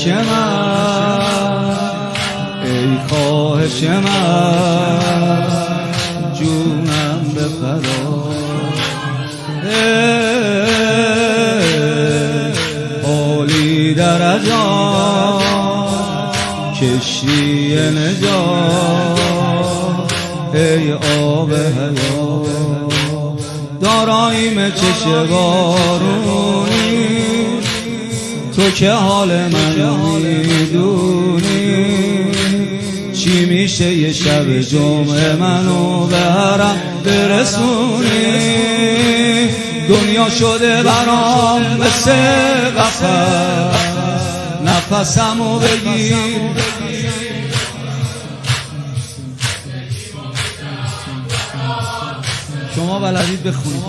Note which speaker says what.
Speaker 1: خواهش من، ای خواهش من، جونم به فدا. حالی درجات کشتی نجات، ای آب حیات، داراییم چشم بارونی، تو که حال من میدونی. چی میشه یه شب جمعه منو به حرم برسونی؟ دنیا شده برام مثل قفس، نفسمو بگیر. شما بلدید بخونید.